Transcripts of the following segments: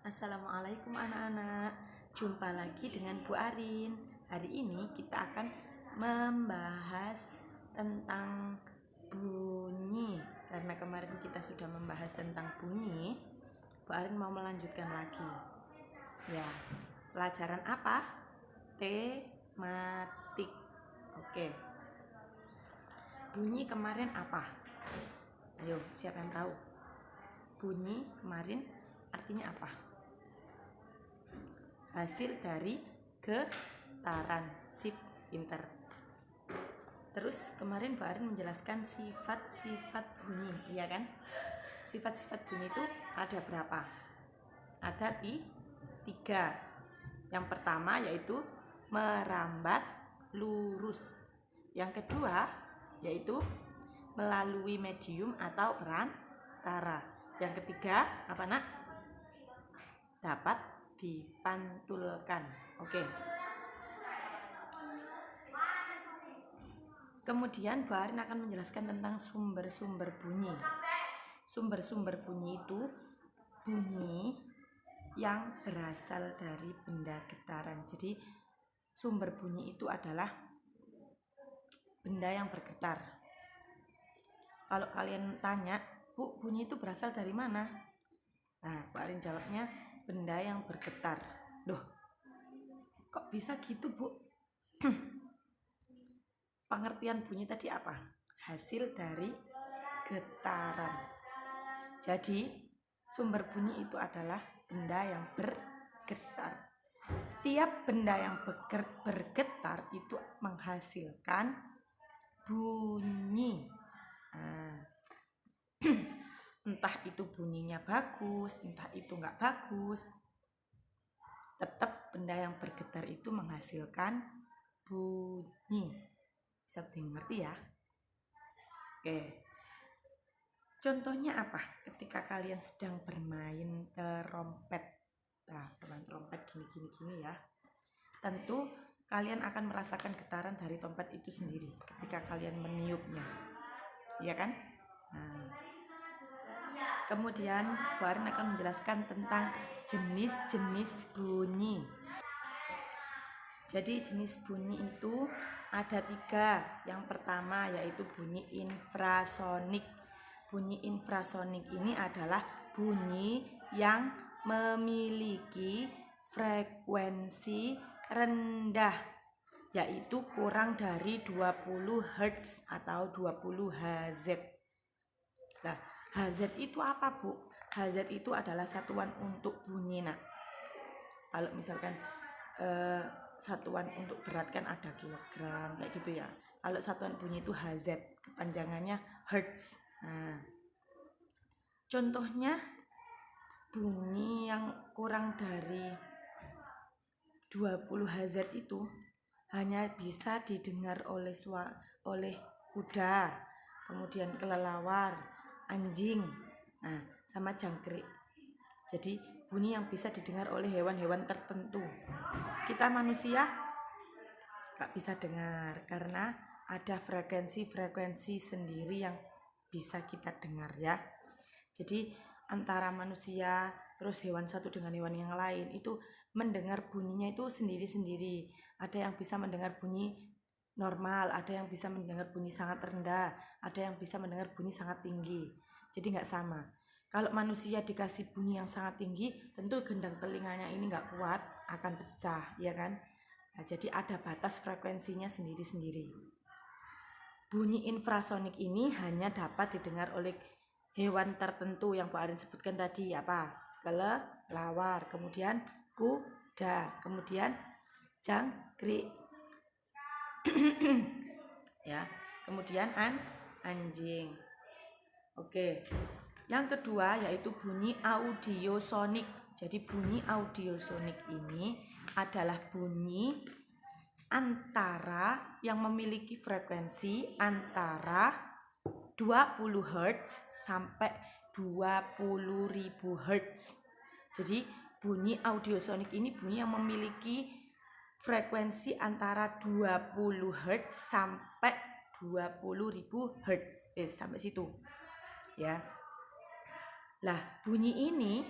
Assalamualaikum anak-anak. Jumpa lagi dengan Bu Arin. Hari ini kita akan membahas tentang bunyi. Karena kemarin kita sudah membahas tentang bunyi, Bu Arin mau melanjutkan lagi. Ya, pelajaran apa? Tematik. Oke. Bunyi kemarin apa? Ayo, siapa yang tahu? Bunyi kemarin artinya apa? Hasil dari getaran. Sip, pinter. Terus kemarin Bu Arin menjelaskan sifat-sifat bunyi, iya kan? Sifat-sifat bunyi itu ada berapa? Ada tiga. Yang pertama yaitu merambat lurus. Yang kedua yaitu melalui medium atau perantara. Yang ketiga apa nak? Dapat dipantulkan. Oke. Kemudian Bu Arin akan menjelaskan tentang sumber-sumber bunyi. Sumber-sumber bunyi itu bunyi yang berasal dari benda getaran. Jadi sumber bunyi itu adalah benda yang bergetar. Kalau kalian tanya, Bu, bunyi itu berasal dari mana? Nah, Bu Arin jawabnya benda yang bergetar. Loh, kok bisa gitu, Bu? Pengertian bunyi tadi apa? Hasil dari getaran. Jadi, sumber bunyi itu adalah benda yang bergetar. Setiap benda yang bergetar itu menghasilkan bunyi. Entah itu bunyinya bagus, entah itu nggak bagus, tetap benda yang bergetar itu menghasilkan bunyi. Bisa mengerti ya? Oke. Contohnya apa? Ketika kalian sedang bermain trompet. Nah, bermain trompet gini ya. Tentu kalian akan merasakan getaran dari trompet itu sendiri ketika kalian meniupnya. Iya kan? Nah. Kemudian Bu Arin akan menjelaskan tentang jenis-jenis bunyi. Jadi jenis bunyi itu ada 3. Yang pertama yaitu bunyi infrasonik. Bunyi infrasonik ini adalah bunyi yang memiliki frekuensi rendah, yaitu kurang dari 20 Hz atau 20 Hz. Nah, Hz itu apa, Bu? Hz itu adalah satuan untuk bunyi, nak. Kalau misalkan satuan untuk berat kan ada kilogram kayak gitu ya. Kalau satuan bunyi itu Hz, kepanjangannya Hertz. Nah, contohnya bunyi yang kurang dari 20 Hz itu hanya bisa didengar oleh kuda, kemudian kelelawar, anjing, nah, sama jangkrik. Jadi bunyi yang bisa didengar oleh hewan-hewan tertentu. Kita manusia gak bisa dengar karena ada frekuensi sendiri yang bisa kita dengar ya. Jadi antara manusia terus hewan satu dengan hewan yang lain itu mendengar bunyinya itu sendiri-sendiri. Ada yang bisa mendengar bunyi normal, ada yang bisa mendengar bunyi sangat rendah, ada yang bisa mendengar bunyi sangat tinggi. Jadi gak sama. Kalau manusia dikasih bunyi yang sangat tinggi, tentu gendang telinganya ini nggak kuat, akan pecah, ya kan? Nah, jadi ada batas frekuensinya sendiri-sendiri. Bunyi infrasonik ini hanya dapat didengar oleh hewan tertentu yang Bu Arin sebutkan tadi, apa? Kelelawar, kemudian kuda, kemudian jangkrik, ya, kemudian anjing. Oke. Yang kedua yaitu bunyi audiosonik. Jadi bunyi audiosonik ini adalah bunyi antara yang memiliki frekuensi antara 20 Hz sampai 20.000 Hz. Jadi bunyi audiosonik ini bunyi yang memiliki frekuensi antara 20 Hz sampai 20.000 Hz. Sampai situ. Ya. Lah, bunyi ini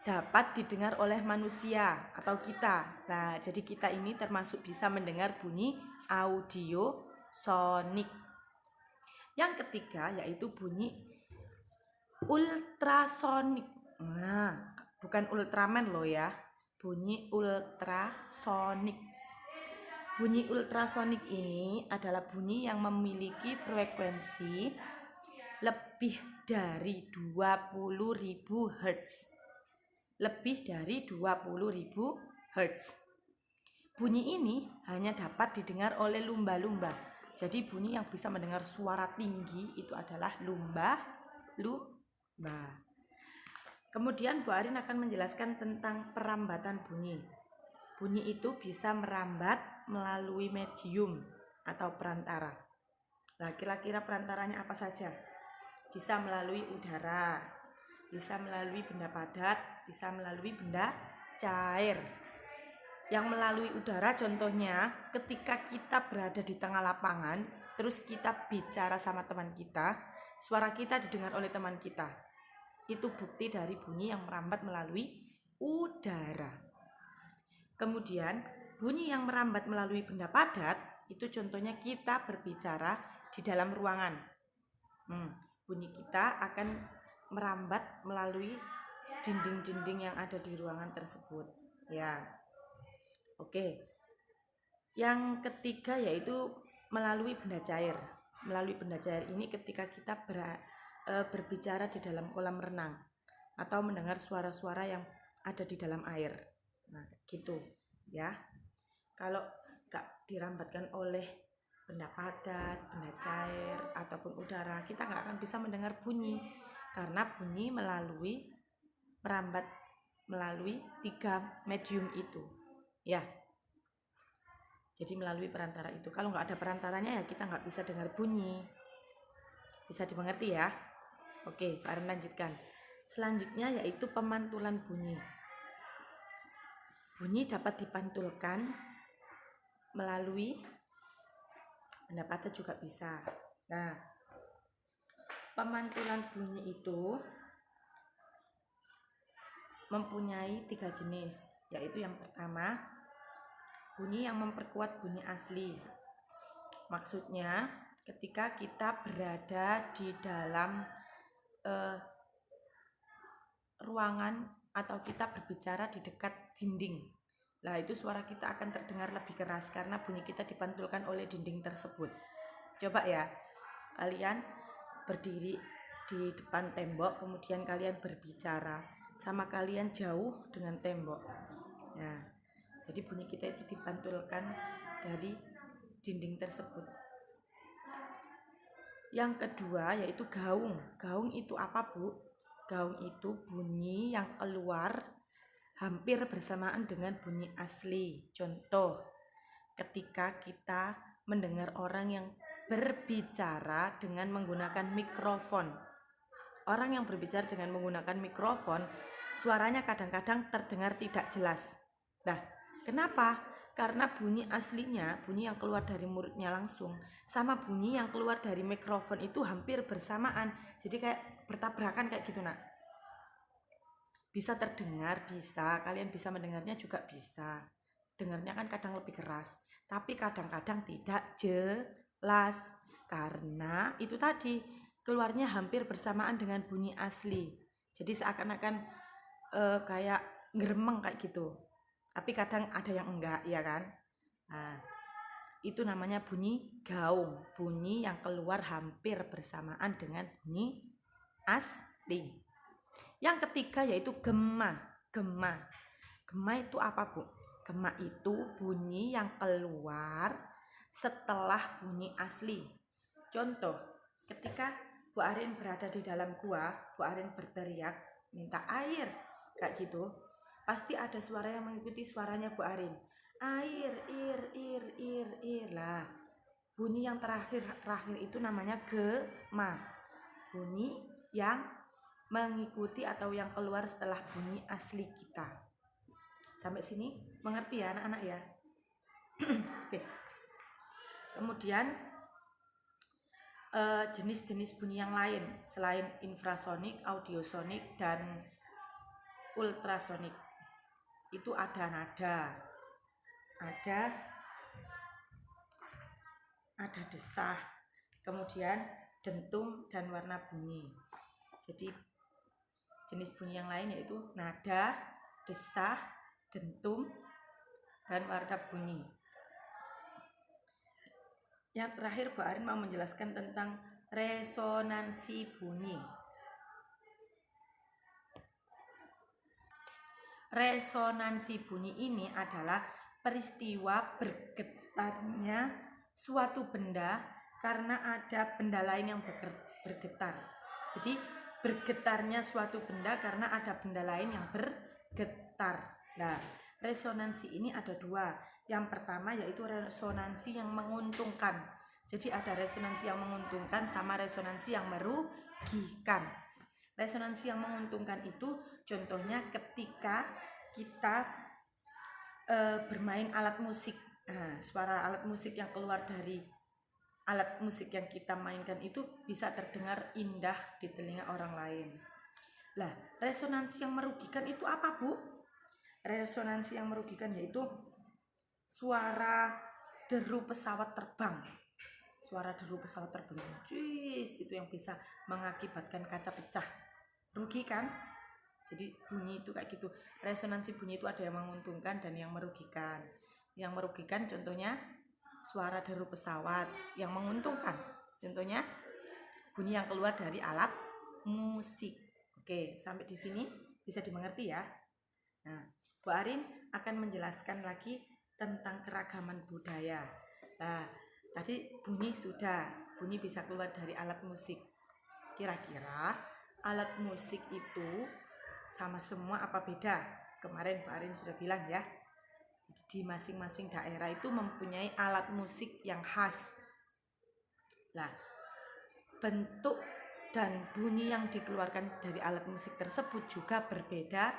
dapat didengar oleh manusia atau kita. Nah, jadi kita ini termasuk bisa mendengar bunyi audiosonik. Yang ketiga yaitu bunyi ultrasonik. Nah, bukan Ultraman loh ya. Bunyi ultrasonik. Bunyi ultrasonik ini adalah bunyi yang memiliki frekuensi lebih dari 20.000 Hz. Lebih dari 20.000 Hz. Bunyi ini hanya dapat didengar oleh lumba-lumba. Jadi bunyi yang bisa mendengar suara tinggi itu adalah lumba. Kemudian Bu Arin akan menjelaskan tentang perambatan bunyi. Bunyi itu bisa merambat melalui medium atau perantara. Nah, kira-kira perantaranya apa saja? Bisa melalui udara, bisa melalui benda padat, bisa melalui benda cair. Yang melalui udara contohnya ketika kita berada di tengah lapangan, terus kita bicara sama teman kita, suara kita didengar oleh teman kita. Itu bukti dari bunyi yang merambat melalui udara. Kemudian bunyi yang merambat melalui benda padat itu contohnya kita berbicara di dalam ruangan. Bunyi kita akan merambat melalui dinding-dinding yang ada di ruangan tersebut. Ya, oke. Yang ketiga yaitu melalui benda cair. Melalui benda cair ini ketika kita berbicara di dalam kolam renang atau mendengar suara-suara yang ada di dalam air. Nah, gitu ya. Kalau gak dirambatkan oleh benda padat, benda cair, ataupun udara, kita gak akan bisa mendengar bunyi. Karena bunyi merambat melalui 3 medium itu. Ya. Jadi melalui perantara itu. Kalau gak ada perantaranya ya kita gak bisa dengar bunyi. Bisa dimengerti ya? Oke, Pak Arin lanjutkan. Selanjutnya yaitu pemantulan bunyi. Bunyi dapat dipantulkan melalui benda padat juga bisa. Nah, pemantulan bunyi itu mempunyai 3 jenis, yaitu yang pertama, bunyi yang memperkuat bunyi asli. Maksudnya, ketika kita berada di dalam ruangan atau kita berbicara di dekat dinding. Nah, itu suara kita akan terdengar lebih keras karena bunyi kita dipantulkan oleh dinding tersebut. Coba ya, kalian berdiri di depan tembok, kemudian kalian berbicara, sama kalian jauh dengan tembok. Nah, jadi bunyi kita itu dipantulkan dari dinding tersebut. Yang kedua yaitu gaung. Gaung itu apa, Bu? Gaung itu bunyi yang keluar hampir bersamaan dengan bunyi asli. Contoh, ketika kita mendengar orang yang berbicara dengan menggunakan mikrofon. Orang yang berbicara dengan menggunakan mikrofon, suaranya kadang-kadang terdengar tidak jelas. Nah, kenapa? Karena bunyi aslinya, bunyi yang keluar dari mulutnya langsung, sama bunyi yang keluar dari mikrofon itu hampir bersamaan. Jadi kayak bertabrakan kayak gitu, nak. Bisa terdengar, bisa. Kalian bisa mendengarnya juga bisa. Dengarnya kan kadang lebih keras, tapi kadang-kadang tidak jelas. Karena itu tadi, keluarnya hampir bersamaan dengan bunyi asli. Jadi seakan-akan kayak ngeremeng kayak gitu. Tapi kadang ada yang enggak, ya kan? Nah, itu namanya bunyi gaung. Bunyi yang keluar hampir bersamaan dengan bunyi asli. Yang ketiga yaitu gema. Gema itu apa, Bu? Gema itu bunyi yang keluar setelah bunyi asli. Contoh, ketika Bu Arin berada di dalam gua, Bu Arin berteriak minta air kayak gitu, pasti ada suara yang mengikuti suaranya Bu Arin. Air, ir lah. Bunyi yang terakhir itu namanya gema. Bunyi yang mengikuti atau yang keluar setelah bunyi asli kita. Sampai sini mengerti ya anak-anak ya? Oke. Kemudian jenis-jenis bunyi yang lain selain infrasonik, audiosonik, dan ultrasonik. Itu ada nada, ada desah, kemudian dentum dan warna bunyi. Jadi jenis bunyi yang lain yaitu nada, desah, dentum, dan warna bunyi. Yang terakhir Bu Arin mau menjelaskan tentang resonansi bunyi. Resonansi bunyi ini adalah peristiwa bergetarnya suatu benda karena ada benda lain yang bergetar. Jadi bergetarnya suatu benda karena ada benda lain yang bergetar. Nah, resonansi ini ada dua. Yang pertama yaitu resonansi yang menguntungkan. Jadi ada resonansi yang menguntungkan sama resonansi yang merugikan. Resonansi yang menguntungkan itu contohnya ketika kita bermain alat musik. Nah, suara alat musik yang keluar dari alat musik yang kita mainkan itu bisa terdengar indah di telinga orang lain. Lah, resonansi yang merugikan itu apa, Bu? Resonansi yang merugikan yaitu suara deru pesawat terbang. Suara deru pesawat terbang itu yang bisa mengakibatkan kaca pecah. Rugi kan? Jadi bunyi itu kayak gitu. Resonansi bunyi itu ada yang menguntungkan dan yang merugikan. Yang merugikan contohnya suara deru pesawat. Yang menguntungkan contohnya bunyi yang keluar dari alat musik. Oke, sampai di sini bisa dimengerti ya. Nah, Bu Arin akan menjelaskan lagi tentang keragaman budaya. Nah, tadi bunyi sudah, bunyi bisa keluar dari alat musik. Kira-kira alat musik itu sama semua apa beda? Kemarin Bu Arin sudah bilang ya, di masing-masing daerah itu mempunyai alat musik yang khas. Nah, bentuk dan bunyi yang dikeluarkan dari alat musik tersebut juga berbeda.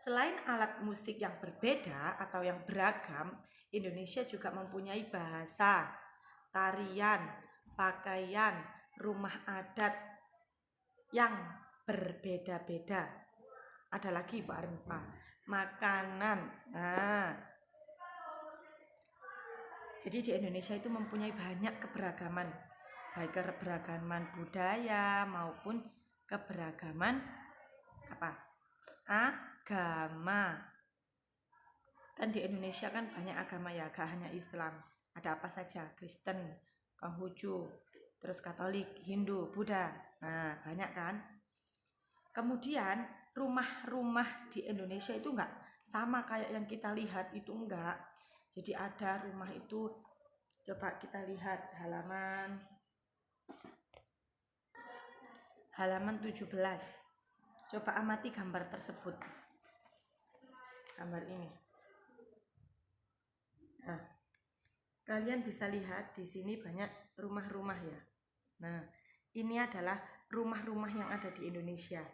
Selain alat musik yang berbeda atau yang beragam, Indonesia juga mempunyai bahasa, tarian, pakaian, rumah adat yang berbeda-beda. Ada lagi Bu Arin lupa, makanan. Nah, jadi di Indonesia itu mempunyai banyak keberagaman, baik keberagaman budaya maupun keberagaman agama. Kan di Indonesia kan banyak agama ya, gak hanya Islam. Ada apa saja, Kristen, Konghucu, terus Katolik, Hindu, Buddha. Nah, banyak kan? Kemudian rumah-rumah di Indonesia itu enggak sama kayak yang kita lihat itu, enggak. Jadi ada rumah itu, coba kita lihat halaman 17. Coba amati gambar tersebut. Gambar ini. Nah, kalian bisa lihat di sini banyak rumah-rumah ya. Nah, ini adalah rumah-rumah yang ada di Indonesia.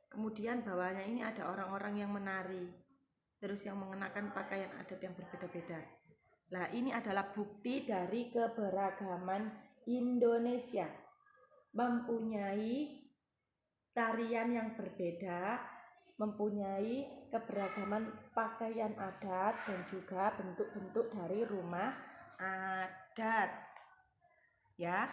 Kemudian bawahnya ini ada orang-orang yang menari, terus yang mengenakan pakaian adat yang berbeda-beda. Nah, ini adalah bukti dari keberagaman Indonesia. Mempunyai tarian yang berbeda, mempunyai keberagaman pakaian adat dan juga bentuk-bentuk dari rumah adat. Ya,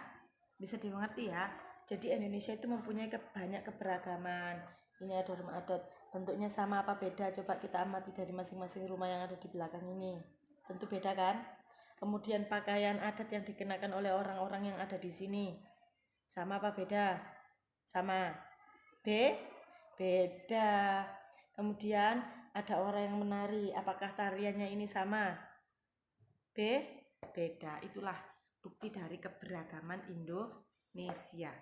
bisa dimengerti ya. Jadi Indonesia itu mempunyai banyak keberagaman. Ini ada rumah adat, bentuknya sama apa beda? Coba kita amati dari masing-masing rumah yang ada di belakang ini. Tentu beda kan? Kemudian pakaian adat yang dikenakan oleh orang-orang yang ada di sini, sama apa beda? Sama. Beda. Kemudian ada orang yang menari, apakah tariannya ini sama? Beda. Itulah bukti dari keberagaman Indonesia.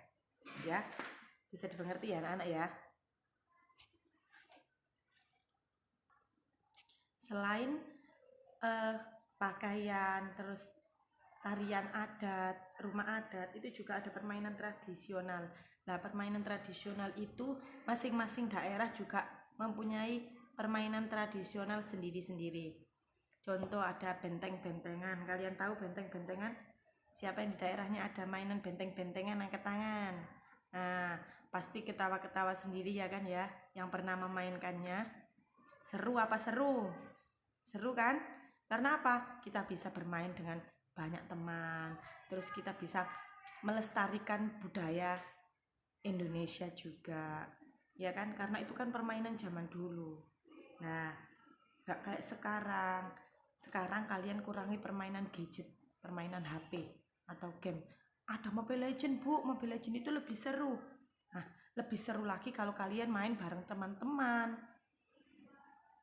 Ya, bisa dimengerti ya anak-anak ya. Selain pakaian, terus tarian adat, rumah adat, itu juga ada permainan tradisional. Nah, permainan tradisional itu masing-masing daerah juga mempunyai permainan tradisional sendiri-sendiri. Contoh ada benteng-bentengan. Kalian tahu benteng-bentengan? Siapa yang di daerahnya ada mainan benteng-bentengan, angkat tangan. Nah, Pasti ketawa-ketawa sendiri ya kan ya, yang pernah memainkannya. Seru apa seru? Seru kan? Karena apa? Kita bisa bermain dengan banyak teman. Terus kita bisa melestarikan budaya Indonesia juga. Ya kan? Karena itu kan permainan zaman dulu. Nah, gak kayak sekarang. Sekarang kalian kurangi permainan gadget, permainan HP atau game. Ada Mobile Legend, Bu. Mobile Legend itu lebih seru. Nah, lebih seru lagi kalau kalian main bareng teman-teman.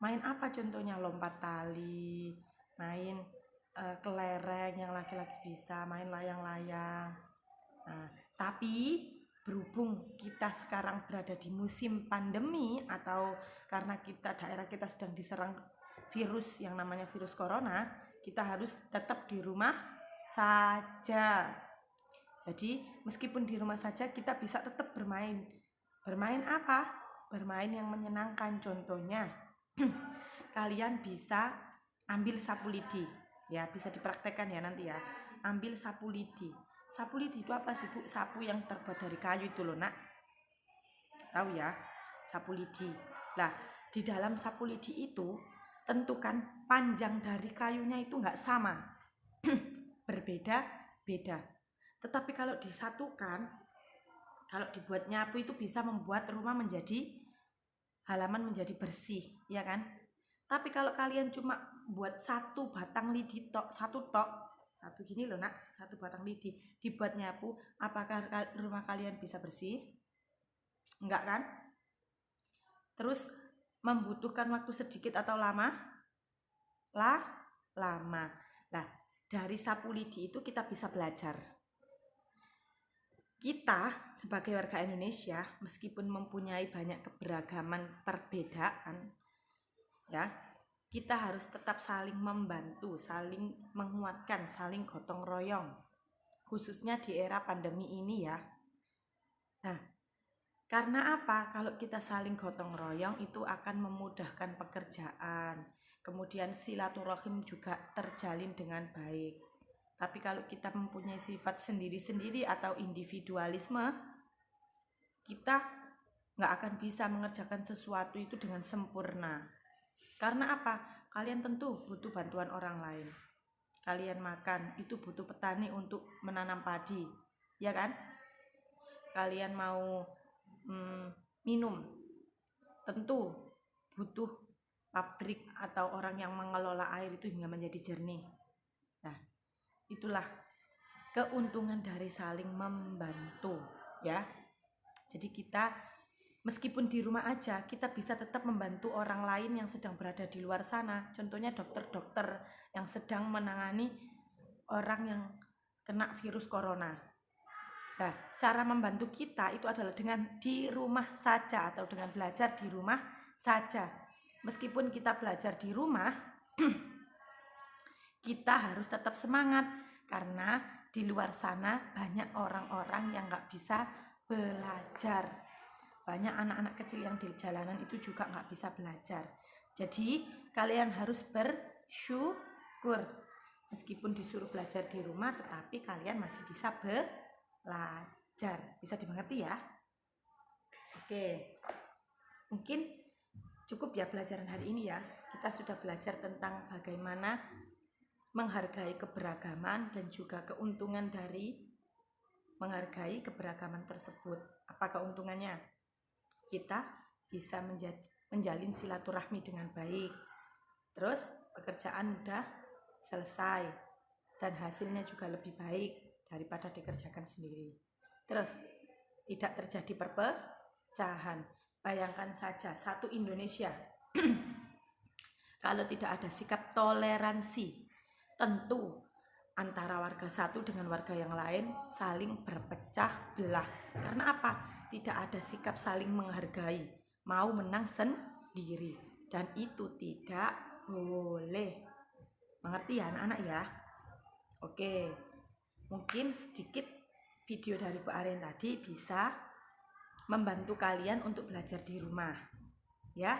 Main apa contohnya? Lompat tali, main kelereng yang laki-laki bisa, main layang-layang. Nah, tapi berhubung kita sekarang berada di musim pandemi atau karena daerah kita sedang diserang virus yang namanya virus corona, kita harus tetap di rumah saja. Jadi meskipun di rumah saja kita bisa tetap bermain. Bermain apa? Bermain yang menyenangkan. Contohnya kalian bisa ambil sapu lidi. Ya, bisa dipraktekkan ya nanti ya. Ambil sapu lidi. Sapu lidi itu apa sih, Bu? Sapu yang terbuat dari kayu itu loh, Nak. Tahu ya? Sapu lidi. Nah, di dalam sapu lidi itu tentukan panjang dari kayunya itu enggak sama. Berbeda-beda. Tetapi kalau disatukan, kalau dibuat nyapu itu bisa membuat rumah halaman menjadi bersih, ya kan? Tapi kalau kalian cuma buat satu batang lidi satu gini loh Nak, satu batang lidi dibuat nyapu, apakah rumah kalian bisa bersih? Enggak kan? Terus membutuhkan waktu sedikit atau lama? Lama. Nah, dari sapu lidi itu kita bisa belajar. Kita sebagai warga Indonesia meskipun mempunyai banyak keberagaman perbedaan, ya, kita harus tetap saling membantu, saling menguatkan, saling gotong royong, khususnya di era pandemi ini ya. Nah, karena apa? Kalau kita saling gotong royong itu akan memudahkan pekerjaan, kemudian silaturahim juga terjalin dengan baik. Tapi kalau kita mempunyai sifat sendiri-sendiri atau individualisme, kita nggak akan bisa mengerjakan sesuatu itu dengan sempurna. Karena apa? Kalian tentu butuh bantuan orang lain. Kalian makan, itu butuh petani untuk menanam padi, ya kan? Kalian mau minum, tentu butuh pabrik atau orang yang mengelola air itu hingga menjadi jernih. Nah, itulah keuntungan dari saling membantu, ya. Jadi kita meskipun di rumah aja, kita bisa tetap membantu orang lain yang sedang berada di luar sana. Contohnya dokter-dokter yang sedang menangani orang yang kena virus corona. Nah, cara membantu kita itu adalah dengan di rumah saja atau dengan belajar di rumah saja. Meskipun kita belajar di rumah, kita harus tetap semangat karena di luar sana banyak orang-orang yang nggak bisa belajar. Banyak anak-anak kecil yang di jalanan itu juga nggak bisa belajar. Jadi kalian harus bersyukur. Meskipun disuruh belajar di rumah, tetapi kalian masih bisa belajar. Bisa dimengerti ya? Oke, mungkin cukup ya pelajaran hari ini ya. Kita sudah belajar tentang bagaimana menghargai keberagaman dan juga keuntungan dari menghargai keberagaman tersebut. Apa keuntungannya? Kita bisa menjalin silaturahmi dengan baik. Terus pekerjaan udah selesai dan hasilnya juga lebih baik daripada dikerjakan sendiri. Terus tidak terjadi perpecahan. Bayangkan saja satu Indonesia kalau tidak ada sikap toleransi, tentu antara warga satu dengan warga yang lain saling berpecah belah. Karena apa? Tidak ada sikap saling menghargai, mau menang sendiri. Dan itu tidak boleh. Mengerti ya anak-anak ya? Oke, mungkin sedikit video dari Bu Arin tadi bisa membantu kalian untuk belajar di rumah. Ya,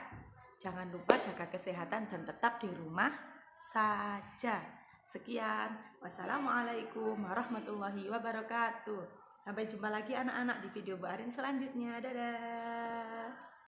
jangan lupa jaga kesehatan dan tetap di rumah saja. Sekian, wassalamualaikum warahmatullahi wabarakatuh. Sampai jumpa lagi anak-anak di video Mbak Arin selanjutnya. Dadah.